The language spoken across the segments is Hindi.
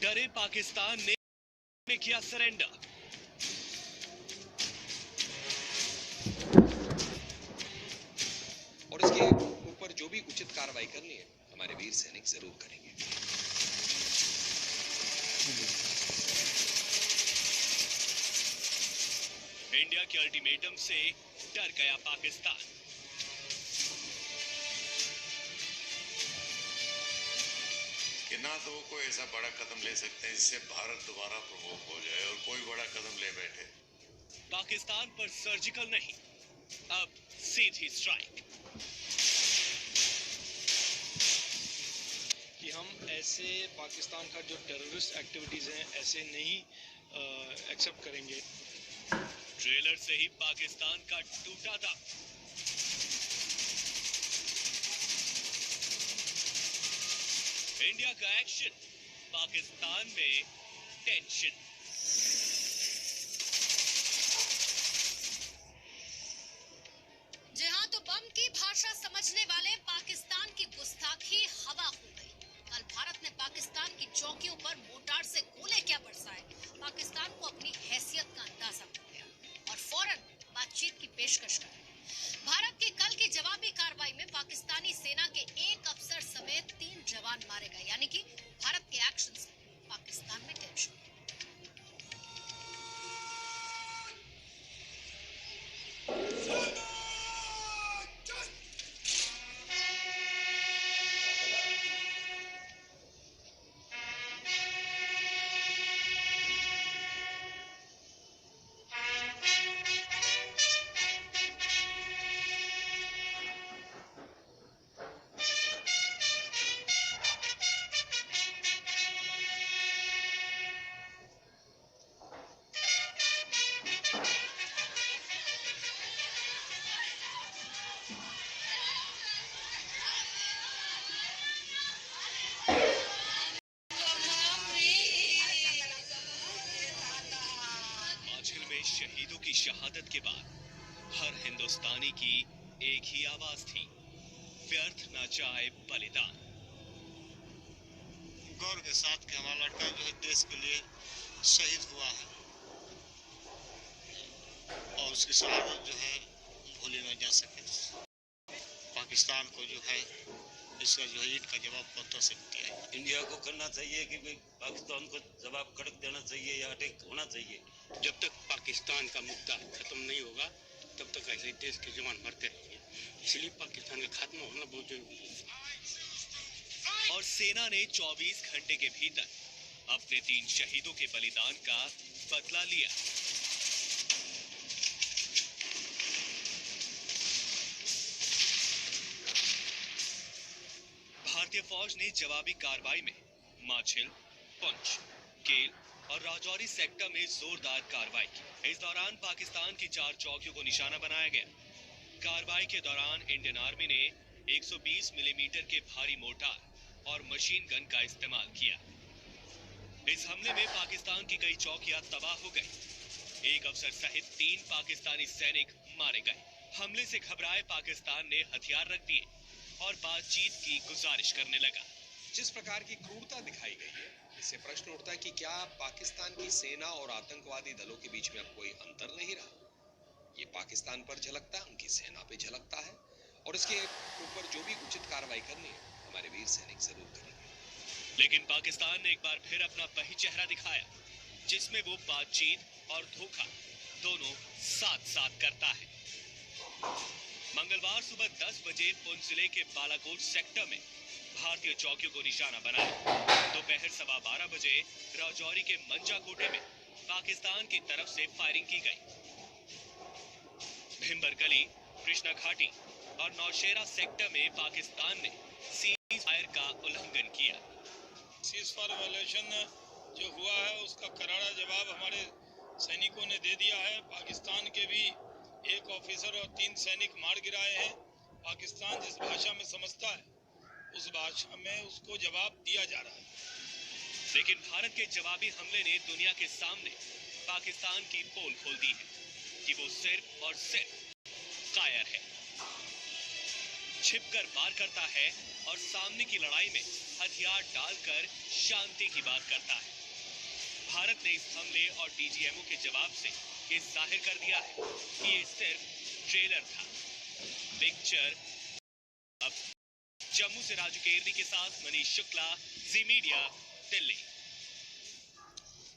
डरे पाकिस्तान ने किया सरेंडर। और इसके ऊपर जो भी उचित कार्रवाई करनी है हमारे वीर सैनिक जरूर करेंगे। इंडिया के अल्टीमेटम से डर गया पाकिस्तान। कि ना तो वो कोई ऐसा बड़ा कदम ले सकते हैं जिससे भारत दोबारा प्रवोक हो जाए और कोई बड़ा कदम ले बैठे। पाकिस्तान पर सर्जिकल नहीं, अब सीधी स्ट्राइक। कि हम ऐसे पाकिस्तान का जो टेररिस्ट एक्टिविटीज हैं ऐसे नहीं एक्सेप्ट करेंगे। ट्रेलर से ही पाकिस्तान का टूटा था। इंडिया का एक्शन, पाकिस्तान में टेंशन। जहां तो बम की भाषा समझने वाले पाकिस्तान की गुस्ताखी हवा हो गई। कल भारत ने पाकिस्तान की चौकियों पर मोर्टार से गोले क्या बरसाए, पाकिस्तान को अपनी हैसियत का अंदाजा हो गया और फौरन बातचीत की पेशकश कर दी। भारत की कल की जवाबी कार्रवाई में पाकिस्तानी सेना के एक अफसर समेत 3 जवान मारे गए, यानी कि भारत के एक्शन से पाकिस्तान में टेंशन। शहीदों की शहादत के बाद हर हिंदुस्तानी की एक ही आवाज थी, व्यर्थ न जाए बलिदान। गौरव के साथ कि हमारा लड़का जो है देश के लिए शहीद हुआ है और उसकी शहादत जो है भूली न जा सके। पाकिस्तान को जो है इसका जो है ईंट का जवाब पत्थर से दिया है। इंडिया को करना चाहिए कि पाकिस्तान को जवाब कड़क देना चाहिए या अटैक होना चाहिए। जब तक पाकिस्तान का मुद्दा खत्म नहीं होगा तब तक ऐसे देश के जवान मरते रहेंगे, इसलिए पाकिस्तान का खात्मा होना बहुत जरूरी है। और सेना ने 24 घंटे के भीतर अपने 3 शहीदों के बलिदान का बदला लिया। भारतीय फौज ने जवाबी कार्रवाई में माछिल, पुंछ, केल और राजौरी सेक्टर में जोरदार कार्रवाई की। इस दौरान पाकिस्तान की 4 चौकियों को निशाना बनाया गया। कार्रवाई के दौरान इंडियन आर्मी ने 120 मिलीमीटर के भारी मोर्टार और मशीन गन का इस्तेमाल किया। इस हमले में पाकिस्तान की कई चौकियां तबाह हो गई। एक अफसर सहित 3 पाकिस्तानी सैनिक मारे गए। हमले से घबराए पाकिस्तान ने हथियार रख दिए और बातचीत की गुजारिश करने लगा। जिस प्रकार की क्रूरता दिखाई गई है, इससे प्रश्न उठता है कि क्या पाकिस्तान की सेना और आतंकवादी दलों के बीच में अब कोई अंतर नहीं रहा? ये पाकिस्तान पर झलकता है, उनकी सेना पे झलकता है और इसके ऊपर जो भी उचित कार्रवाई करनी है हमारे वीर सैनिक जरूर करेंगे। लेकिन पाकिस्तान ने एक बार फिर अपना वही चेहरा दिखाया, जिसमें वो बातचीत और धोखा दोनों साथ साथ करता है। मंगलवार सुबह 10 बजे पुंछ जिले के बालाकोट सेक्टर में भारतीय चौकियों को निशाना बनाया। दोपहर 12:15 बजे राजौरी के मंजाकोटे में पाकिस्तान की तरफ से फायरिंग की गई। भिम्बर गली, कृष्णा घाटी और नौशेरा सेक्टर में पाकिस्तान ने सीज फायर का उल्लंघन किया। सीज फायर वायलेशन जो हुआ है उसका करारा जवाब हमारे सैनिकों ने दे दिया है। पाकिस्तान के भी एक ऑफिसर और 3 सैनिक मार गिराए हैं। पाकिस्तान जिस भाषा में समझता है उस भाषा में उसको जवाब दिया जा रहा है। लेकिन भारत के जवाबी हमले ने दुनिया के सामने पाकिस्तान की पोल खोल दी है कि वो सिर्फ और सिर्फ कायर है, छिपकर वार करता है और सामने की लड़ाई में हथियार डालकर शांति की बात करता है। भारत ने इस हमले और डीजीएमओ के जवाब से ये जाहिर कर दिया है कि ये सिर्फ ट्रेलर था। पिक्चर अब जम्मू से राजू केरदी के साथ मनीष शुक्ला, जी मीडिया, दिल्ली।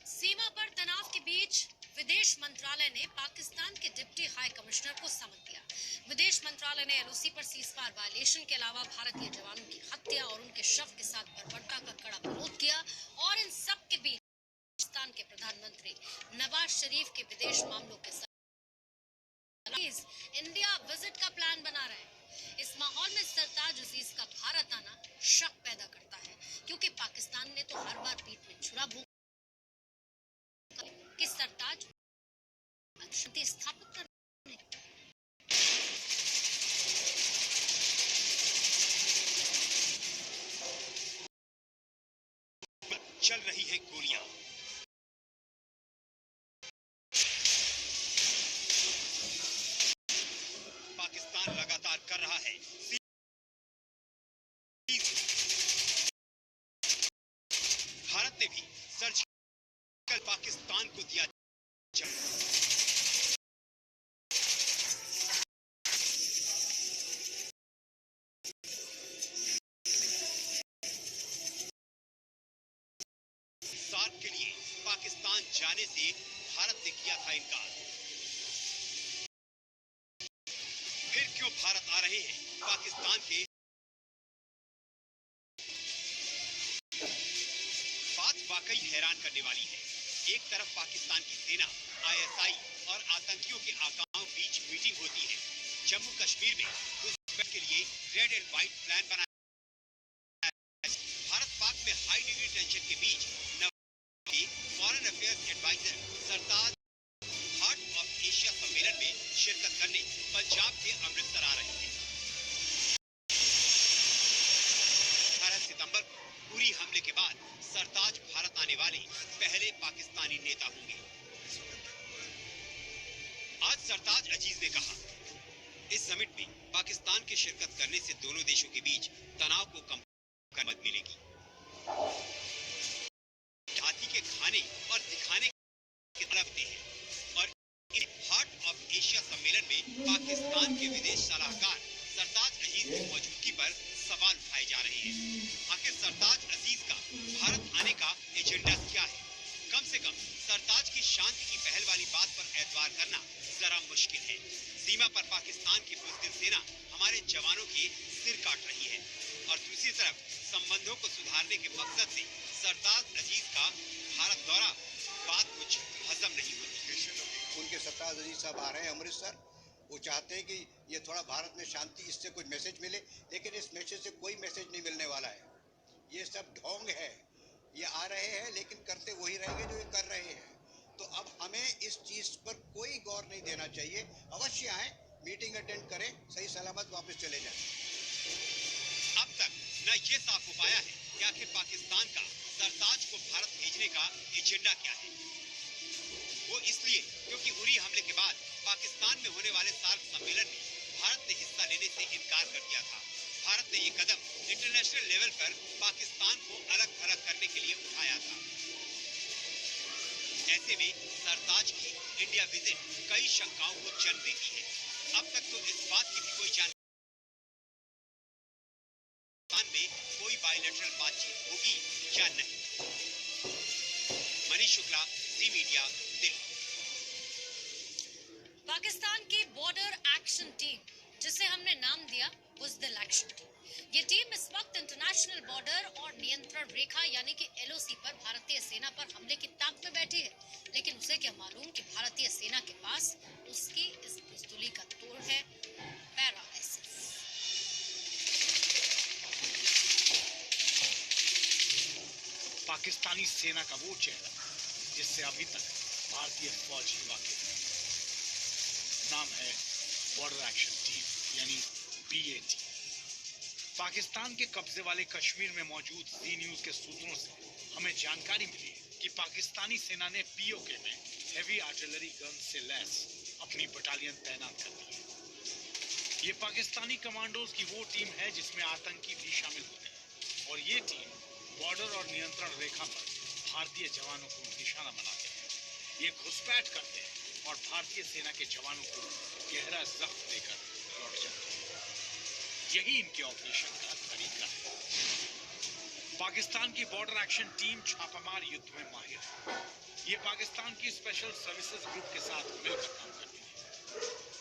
सीमा पर तनाव के बीच विदेश मंत्रालय ने पाकिस्तान के डिप्टी हाई कमिश्नर को समन दिया। विदेश मंत्रालय ने एलओसी पर सीजफायर वायलेशन के अलावा भारतीय जवानों की हत्या और उनके शव के साथ बर्बरता का कड़ा विरोध किया और इन सब के बीच पाकिस्तान के प्रधानमंत्री नवाज शरीफ के विदेश मामलों के साथ इंडिया विजिट का प्लान बना रहे हैं। इस माहौल में सरताज अजीज का भारत आना शक पैदा करता है, क्योंकि पाकिस्तान ने तो हर बार पीठ में छुरा भूखा कि सरताज शांति स्थापित करने चल रही है गोलियां। पाकिस्तान लगातार कर रहा है भारत ने भी सर्जिकल पाकिस्तान को दिया जवाब। सार्क के लिए पाकिस्तान जाने से भारत ने किया था इनकार। फिर क्यों भारत आ रहे हैं पाकिस्तान के? बात वाकई हैरान करने वाली है। एक तरफ पाकिस्तान की सेना, आईएसआई और आतंकियों के आकाओं बीच मीटिंग होती है। जम्मू कश्मीर में घुसपैठ के लिए रेड एंड व्हाइट प्लान बनाया। भारत पाक में हाई डिग्री टेंशन के बीच foreign affairs adviser Sartaj heart of Asia सम्मेलन में शिरकत करने पंजाब के अमृतसर आ रहे हैं। 18 सितंबर को उरी हमले के बाद सरताज भारत आने वाले पहले पाकिस्तानी नेता होंगे। आज सरताज अजीज ने कहा, इस समिट में पाकिस्तान के शिरकत करने से दोनों देशों के बीच तनाव को कम करने में मदद मिलेगी। हाथी के खाने और दिखाने के तरफ हैं और इस हार्ट ऑफ एशिया सम्मेलन में पाकिस्तान के विदेश सलाहकार सरताज अजीज की मौजूदगी पर सवाल उठाए जा रहे हैं। आखिर सरताज अजीज का भारत आने का एजेंडा क्या है? कम से कम सरताज की शांति की पहल वाली बात पर एतबार करना जरा मुश्किल है। सीमा पर पाकिस्तान की बुज़दिल सेना हमारे जवानों के सिर काट रही है और दूसरी तरफ संबंधों को सुधारने के मकसद से सरताज अजीज का भारत दौरा, बात कुछ हजम नहीं होती। उनके सरताज अजीज साहब आ रहे हैं अमृतसर। वो चाहते हैं कि ये थोड़ा भारत में शांति, इससे कुछ मैसेज मिले, लेकिन इस मैसेज से कोई मैसेज नहीं मिलने वाला है। ये सब ढोंग है। ये आ रहे हैं लेकिन करते वही रहेंगे जो ये कर रहे हैं। तो अब हमें इस चीज पर कोई गौर नहीं देना चाहिए। अवश्य आए, मीटिंग अटेंड करें, सही सलामत वापस चले जाएं। अब तक न ये साफ हो पाया है कि आखिर पाकिस्तान का सरताज को भारत भेजने का एजेंडा क्या है। वो इसलिए क्योंकि उरी हमले के बाद पाकिस्तान में होने वाले सार्क सम्मेलन में भारत ने हिस्सा लेने से इनकार कर दिया था। भारत ने ये कदम इंटरनेशनल लेवल पर पाकिस्तान को अलग थलग करने के लिए उठाया था। ऐसे में सरताज की इंडिया विजिट कई शंकाओं को जन्म देती है। अब तक तो इस बात की भी कोई जानकारी में कोई बायलैटरल बातचीत होगी या नहीं। मनीष शुक्ला, जी मीडिया, दिल्ली। पाकिस्तान की बॉर्डर एक्शन टीम, जिसे हमने नाम दिया बुज़दिल एक्शन टीम, ये टीम इस वक्त इंटरनेशनल बॉर्डर और नियंत्रण रेखा यानी कि एलओसी पर भारतीय सेना पर हमले की ताक में बैठी है। लेकिन उसे क्या मालूम कि भारतीय सेना के पास उसकी इस बुज़दिली का तोड़ है पैरा एसएफ। पाकिस्तानी सेना का वो चेहरा जिससे अभी तक भारतीय फौज ही वाकिफ है, नाम है बॉर्डर एक्शन टीम यानी बीएटी। पाकिस्तान के कब्जे वाले कश्मीर में मौजूद जी न्यूज के सूत्रों से हमें जानकारी मिली कि पाकिस्तानी सेना ने पीओके में हेवी आर्टिलरी गन से लैस अपनी बटालियन तैनात कर दी है। ये पाकिस्तानी कमांडोज की वो टीम है जिसमें आतंकी भी शामिल होते हैं और ये टीम बॉर्डर और नियंत्रण रेखा पर भारतीय जवानों को निशाना बनाते हैं। ये घुसपैठ करते हैं और भारतीय सेना के जवानों को गहरा जख्म देकर लौट जाते हैं। यही इनके ऑपरेशन का तरीका है। पाकिस्तान की बॉर्डर एक्शन टीम छापामार युद्ध में माहिर है। ये पाकिस्तान की स्पेशल सर्विसेज ग्रुप के साथ मिलकर काम करती है।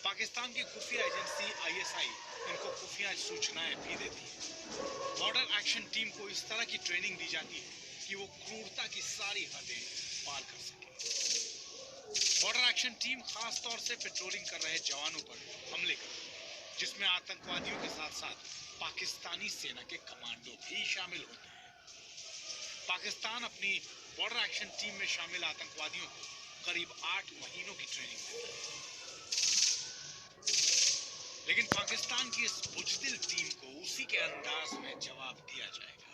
पाकिस्तान की खुफिया एजेंसी ISI इनको खुफिया सूचनाएं भी देती है। बॉर्डर एक्शन टीम को इस तरह की ट्रेनिंग दी जाती है कि वो क्रूरता की सारी हदें पार कर सके। बॉर्डर एक्शन टीम खास तौर से पेट्रोलिंग कर रहे जवानों पर हमले करती है, जिसमें आतंकवादियों के साथ साथ पाकिस्तानी सेना के कमांडो भी शामिल होते हैं। पाकिस्तान अपनी बॉर्डर एक्शन टीम में शामिल आतंकवादियों को करीब 8 महीनों की ट्रेनिंग देता है। लेकिन पाकिस्तान की इस बुजदिल टीम को उसी के अंदाज में जवाब दिया जाएगा।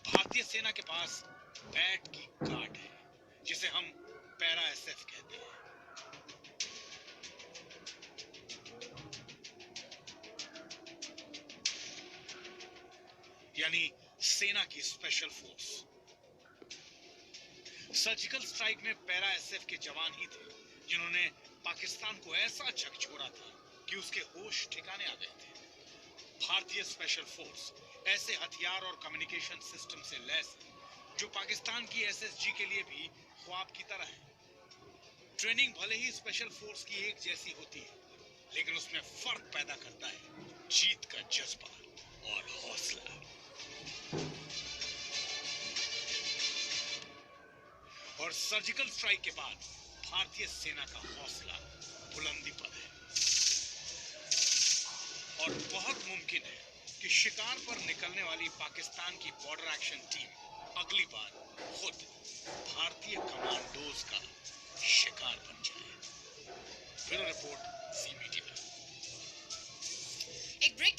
भारतीय सेना के पास बैट की काट है, जिसे हम पैरा SF कहते हैं। यानी सेना की स्पेशल फोर्स। सर्जिकल स्ट्राइक में पैरा SF के जवान ही थे जिन्होंने पाकिस्तान को ऐसा झकझोरा था कि उसके होश ठिकाने आ गए थे। भारतीय स्पेशल फोर्स ऐसे हथियार और कम्युनिकेशन सिस्टम से लैस है जो पाकिस्तान की SSG के लिए भी ख्वाब की तरह है। ट्रेनिंग भले ही स्पेशल फोर्स की एक जैसी होती है, लेकिन उसमें फर्क पैदा करता है जीत का जज्बा और हौसला। और सर्जिकल स्ट्राइक के बाद भारतीय सेना का हौसला बुलंदी पर है। और बहुत मुमकिन है कि शिकार पर निकलने वाली पाकिस्तान की बॉर्डर एक्शन टीम अगली बार खुद भारतीय कमांडोज का शिकार बन जाए। ब्यूरो रिपोर्ट, ज़ी मीडिया। एक ब्रेक